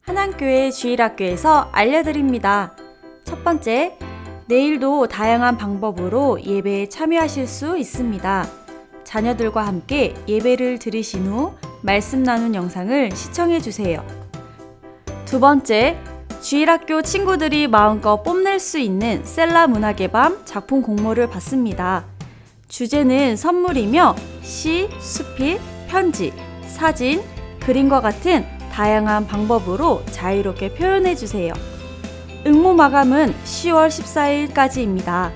한안교회 주일학교에서 알려드립니다. 첫 번째, 내일도 다양한 방법으로 예배에 참여하실 수 있습니다. 자녀들과 함께 예배를 드리신 후 말씀 나눈 영상을 시청해 주세요. 두 번째, 주일학교 친구들이 마음껏 뽐낼 수 있는 셀라 문학의 밤 작품 공모를 받습니다. 주제는 선물이며 시, 수필, 편지, 사진, 그림과 같은 다양한 방법으로 자유롭게 표현해 주세요. 응모 마감은 10월 14일까지입니다.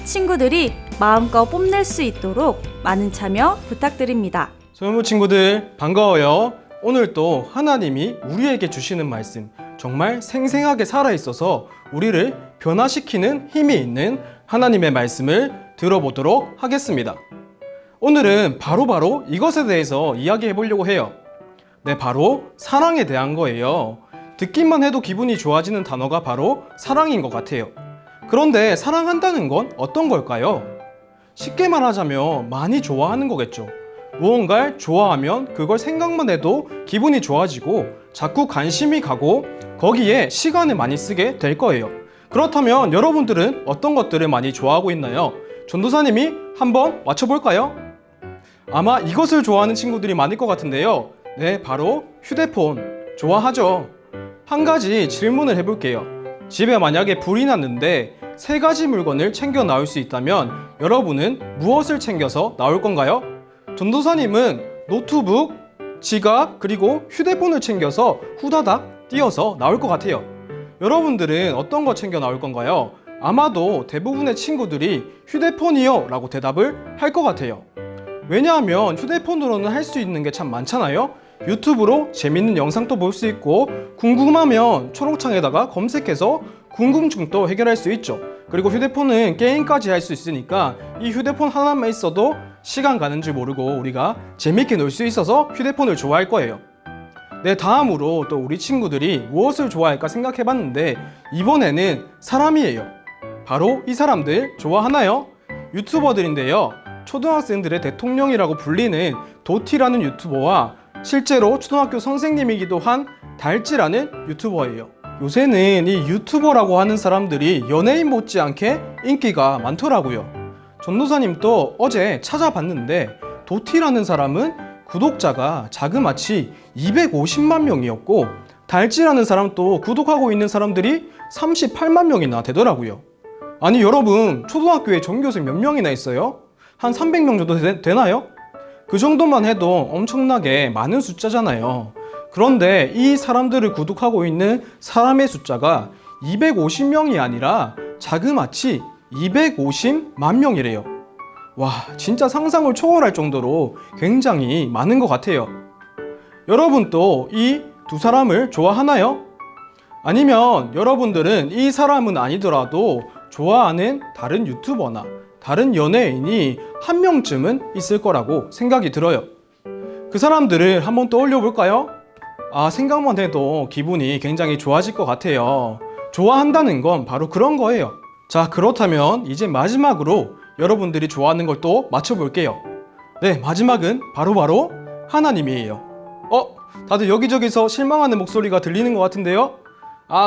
친구들이 마음껏 뽐낼 수 있도록 많은 참여 부탁드립니다. 소유무 친구들 반가워요. 오늘 또 하나님이 우리에게 주시는 말씀 정말 생생하게 살아있어서 우리를 변화시키는 힘이 있는 하나님의 말씀을 들어보도록 하겠습니다. 오늘은 바로 이것에 대해서 이야기해 보려고 해요. 네, 바로 사랑에 대한 거예요. 듣기만 해도 기분이 좋아지는 단어가 바로 사랑인 것 같아요. 그런데 사랑한다는 건 어떤 걸까요? 쉽게 말하자면 많이 좋아하는 거겠죠. 무언가를 좋아하면 그걸 생각만 해도 기분이 좋아지고 자꾸 관심이 가고 거기에 시간을 많이 쓰게 될 거예요. 그렇다면 여러분들은 어떤 것들을 많이 좋아하고 있나요? 전도사님이 한번 맞춰볼까요? 아마 이것을 좋아하는 친구들이 많을 것 같은데요. 네, 바로 휴대폰 좋아하죠. 한 가지 질문을 해볼게요. 집에 만약에 불이 났는데 세 가지 물건을 챙겨 나올 수 있다면 여러분은 무엇을 챙겨서 나올 건가요? 전도사님은 노트북, 지갑, 그리고 휴대폰을 챙겨서 후다닥 뛰어서 나올 것 같아요. 여러분들은 어떤 거 챙겨 나올 건가요? 아마도 대부분의 친구들이 휴대폰이요 라고 대답을 할 것 같아요. 왜냐하면 휴대폰으로는 할 수 있는 게 참 많잖아요. 유튜브로 재밌는 영상도 볼 수 있고 궁금하면 초록창에다가 검색해서 궁금증도 해결할 수 있죠. 그리고 휴대폰은 게임까지 할 수 있으니까 이 휴대폰 하나만 있어도 시간 가는 줄 모르고 우리가 재밌게 놀 수 있어서 휴대폰을 좋아할 거예요. 네, 다음으로 또 우리 친구들이 무엇을 좋아할까 생각해 봤는데 이번에는 사람이에요. 바로 이 사람들 좋아하나요? 유튜버들인데요. 초등학생들의 대통령이라고 불리는 도티라는 유튜버와 실제로 초등학교 선생님이기도 한 달찌라는 유튜버예요. 요새는 이 유튜버라고 하는 사람들이 연예인 못지않게 인기가 많더라고요. 전도사님도 어제 찾아봤는데 도티라는 사람은 구독자가 자그마치 250만 명이었고 달찌라는 사람도 구독하고 있는 사람들이 38만 명이나 되더라고요. 아니 여러분, 초등학교에 전교생 몇 명이나 있어요? 한 300명 정도 되나요? 그 정도만 해도 엄청나게 많은 숫자잖아요. 그런데 이 사람들을 구독하고 있는 사람의 숫자가 250명이 아니라 자그마치 250만 명이래요. 와, 진짜 상상을 초월할 정도로 굉장히 많은 것 같아요. 여러분도 이 두 사람을 좋아하나요? 아니면 여러분들은 이 사람은 아니더라도 좋아하는 다른 유튜버나 다른 연예인이 한 명쯤은 있을 거라고 생각이 들어요. 그 사람들을 한번 떠올려 볼까요? 생각만 해도 기분이 굉장히 좋아질 것 같아요. 좋아한다는 건 바로 그런 거예요. 자, 그렇다면 이제 마지막으로 여러분들이 좋아하는 걸 또 맞춰볼게요. 네, 마지막은 바로 하나님이에요. 다들 여기저기서 실망하는 목소리가 들리는 것 같은데요?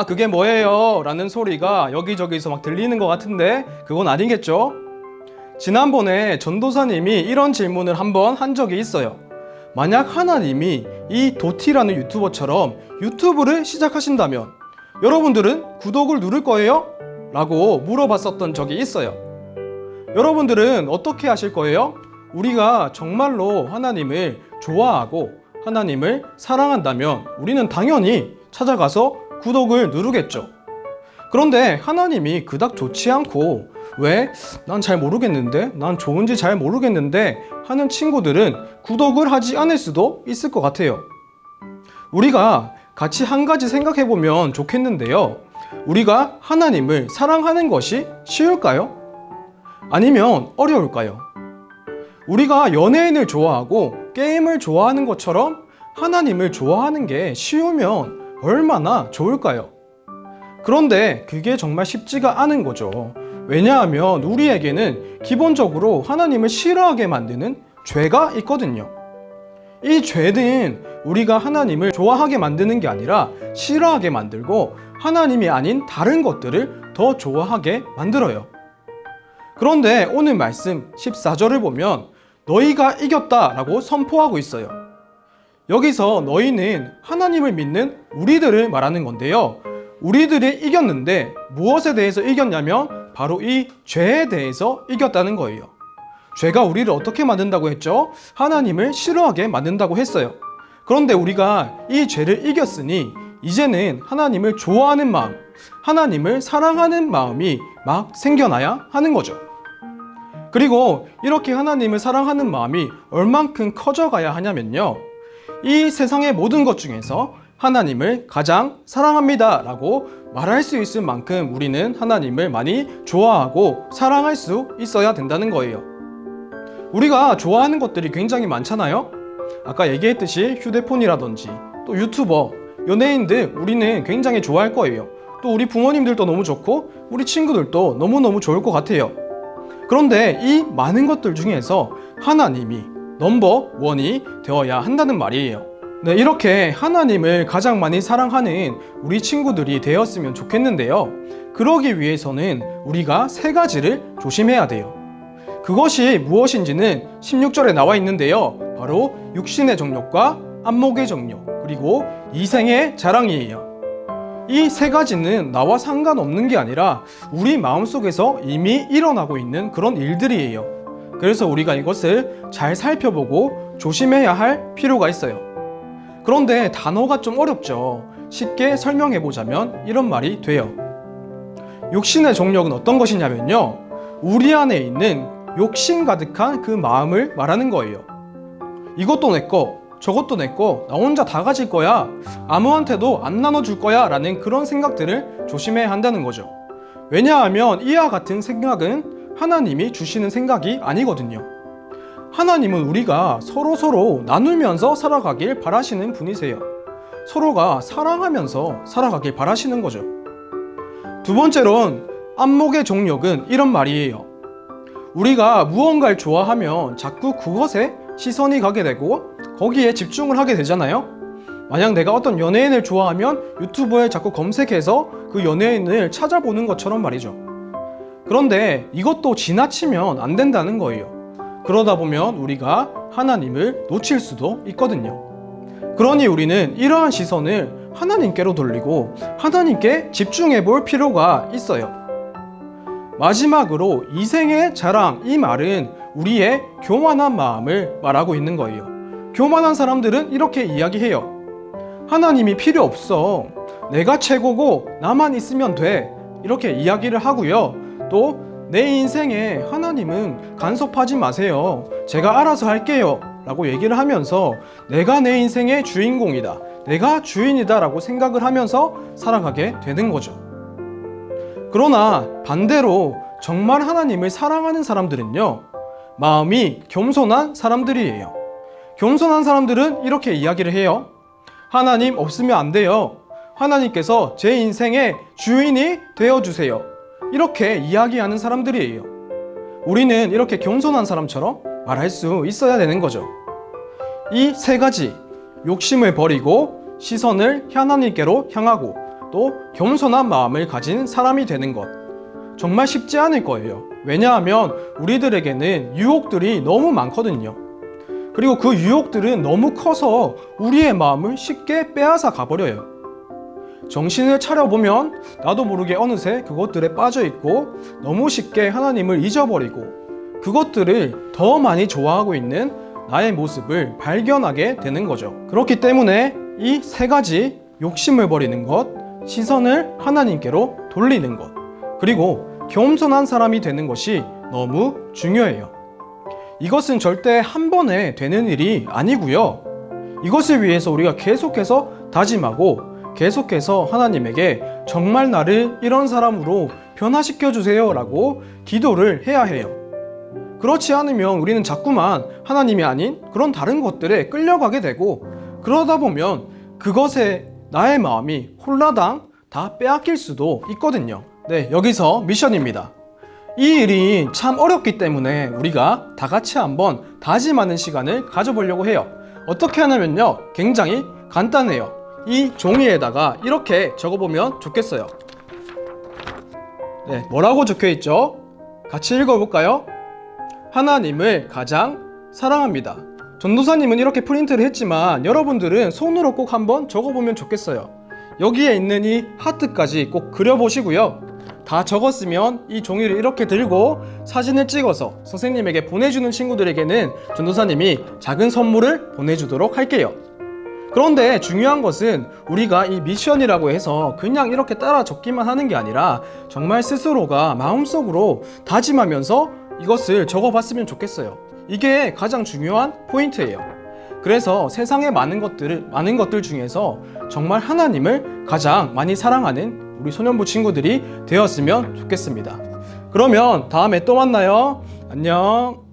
그게 뭐예요? 라는 소리가 여기저기서 막 들리는 것 같은데 그건 아니겠죠? 지난번에 전도사님이 이런 질문을 한번 한 적이 있어요. 만약 하나님이 이 도티라는 유튜버처럼 유튜브를 시작하신다면 여러분들은 구독을 누를 거예요? 라고 물어봤었던 적이 있어요. 여러분들은 어떻게 하실 거예요? 우리가 정말로 하나님을 좋아하고 하나님을 사랑한다면 우리는 당연히 찾아가서 구독을 누르겠죠. 그런데 하나님이 그닥 좋지 않고 왜? 난 잘 모르겠는데? 난 좋은지 잘 모르겠는데? 하는 친구들은 구독을 하지 않을 수도 있을 것 같아요. 우리가 같이 한 가지 생각해 보면 좋겠는데요. 우리가 하나님을 사랑하는 것이 쉬울까요? 아니면 어려울까요? 우리가 연예인을 좋아하고 게임을 좋아하는 것처럼 하나님을 좋아하는 게 쉬우면 얼마나 좋을까요? 그런데 그게 정말 쉽지가 않은 거죠. 왜냐하면 우리에게는 기본적으로 하나님을 싫어하게 만드는 죄가 있거든요. 이 죄는 우리가 하나님을 좋아하게 만드는 게 아니라 싫어하게 만들고 하나님이 아닌 다른 것들을 더 좋아하게 만들어요. 그런데 오늘 말씀 14절을 보면 너희가 이겼다라고 선포하고 있어요. 여기서 너희는 하나님을 믿는 우리들을 말하는 건데요. 우리들이 이겼는데 무엇에 대해서 이겼냐면 바로 이 죄에 대해서 이겼다는 거예요. 죄가 우리를 어떻게 만든다고 했죠? 하나님을 싫어하게 만든다고 했어요. 그런데 우리가 이 죄를 이겼으니 이제는 하나님을 좋아하는 마음, 하나님을 사랑하는 마음이 막 생겨나야 하는 거죠. 그리고 이렇게 하나님을 사랑하는 마음이 얼만큼 커져가야 하냐면요. 이 세상의 모든 것 중에서 하나님을 가장 사랑합니다 라고 말할 수 있을 만큼 우리는 하나님을 많이 좋아하고 사랑할 수 있어야 된다는 거예요. 우리가 좋아하는 것들이 굉장히 많잖아요. 아까 얘기했듯이 휴대폰이라든지 또 유튜버, 연예인들 우리는 굉장히 좋아할 거예요. 또 우리 부모님들도 너무 좋고 우리 친구들도 너무너무 좋을 것 같아요. 그런데 이 많은 것들 중에서 하나님이 넘버원이 되어야 한다는 말이에요. 네, 이렇게 하나님을 가장 많이 사랑하는 우리 친구들이 되었으면 좋겠는데요. 그러기 위해서는 우리가 세 가지를 조심해야 돼요. 그것이 무엇인지는 16절에 나와 있는데요. 바로 육신의 정욕과 안목의 정욕, 그리고 이생의 자랑이에요. 이 세 가지는 나와 상관없는 게 아니라 우리 마음속에서 이미 일어나고 있는 그런 일들이에요. 그래서 우리가 이것을 잘 살펴보고 조심해야 할 필요가 있어요. 그런데 단어가 좀 어렵죠. 쉽게 설명해 보자면 이런 말이 돼요. 육신의 정욕은 어떤 것이냐면요. 우리 안에 있는 욕심 가득한 그 마음을 말하는 거예요. 이것도 내 거, 저것도 내 거, 나 혼자 다 가질 거야, 아무한테도 안 나눠줄 거야 라는 그런 생각들을 조심해야 한다는 거죠. 왜냐하면 이와 같은 생각은 하나님이 주시는 생각이 아니거든요. 하나님은 우리가 서로 나누면서 살아가길 바라시는 분이세요. 서로가 사랑하면서 살아가길 바라시는 거죠. 두 번째로는 안목의 정욕은 이런 말이에요. 우리가 무언가를 좋아하면 자꾸 그것에 시선이 가게 되고 거기에 집중을 하게 되잖아요. 만약 내가 어떤 연예인을 좋아하면 유튜브에 자꾸 검색해서 그 연예인을 찾아보는 것처럼 말이죠. 그런데 이것도 지나치면 안 된다는 거예요. 그러다 보면 우리가 하나님을 놓칠 수도 있거든요. 그러니 우리는 이러한 시선을 하나님께로 돌리고 하나님께 집중해 볼 필요가 있어요. 마지막으로 이생의 자랑, 이 말은 우리의 교만한 마음을 말하고 있는 거예요. 교만한 사람들은 이렇게 이야기해요. 하나님이 필요 없어. 내가 최고고 나만 있으면 돼. 이렇게 이야기를 하고요. 또 내 인생에 하나님은 간섭하지 마세요. 제가 알아서 할게요. 라고 얘기를 하면서 내가 내 인생의 주인공이다. 내가 주인이다 라고 생각을 하면서 살아가게 되는 거죠. 그러나 반대로 정말 하나님을 사랑하는 사람들은요, 마음이 겸손한 사람들이에요. 겸손한 사람들은 이렇게 이야기를 해요. 하나님 없으면 안 돼요. 하나님께서 제 인생의 주인이 되어주세요. 이렇게 이야기하는 사람들이에요. 우리는 이렇게 겸손한 사람처럼 말할 수 있어야 되는 거죠. 이 세 가지, 욕심을 버리고 시선을 하나님께로 향하고 또 겸손한 마음을 가진 사람이 되는 것, 정말 쉽지 않을 거예요. 왜냐하면 우리들에게는 유혹들이 너무 많거든요. 그리고 그 유혹들은 너무 커서 우리의 마음을 쉽게 빼앗아 가버려요. 정신을 차려보면 나도 모르게 어느새 그것들에 빠져있고 너무 쉽게 하나님을 잊어버리고 그것들을 더 많이 좋아하고 있는 나의 모습을 발견하게 되는 거죠. 그렇기 때문에 이 세 가지, 욕심을 버리는 것, 시선을 하나님께로 돌리는 것, 그리고 겸손한 사람이 되는 것이 너무 중요해요. 이것은 절대 한 번에 되는 일이 아니고요. 이것을 위해서 우리가 계속해서 다짐하고 계속해서 하나님에게 정말 나를 이런 사람으로 변화시켜 주세요 라고 기도를 해야 해요. 그렇지 않으면 우리는 자꾸만 하나님이 아닌 그런 다른 것들에 끌려가게 되고, 그러다 보면 그것에 나의 마음이 홀라당 다 빼앗길 수도 있거든요. 네, 여기서 미션입니다. 이 일이 참 어렵기 때문에 우리가 다 같이 한번 다짐하는 시간을 가져보려고 해요. 어떻게 하냐면요, 굉장히 간단해요. 이 종이에다가 이렇게 적어보면 좋겠어요. 네, 뭐라고 적혀 있죠? 같이 읽어볼까요? 하나님을 가장 사랑합니다. 전도사님은 이렇게 프린트를 했지만 여러분들은 손으로 꼭 한번 적어보면 좋겠어요. 여기에 있는 이 하트까지 꼭 그려보시고요. 다 적었으면 이 종이를 이렇게 들고 사진을 찍어서 선생님에게 보내주는 친구들에게는 전도사님이 작은 선물을 보내주도록 할게요. 그런데 중요한 것은 우리가 이 미션이라고 해서 그냥 이렇게 따라 적기만 하는 게 아니라 정말 스스로가 마음속으로 다짐하면서 이것을 적어봤으면 좋겠어요. 이게 가장 중요한 포인트예요. 그래서 세상의 많은 것들 중에서 정말 하나님을 가장 많이 사랑하는 우리 소년부 친구들이 되었으면 좋겠습니다. 그러면 다음에 또 만나요. 안녕.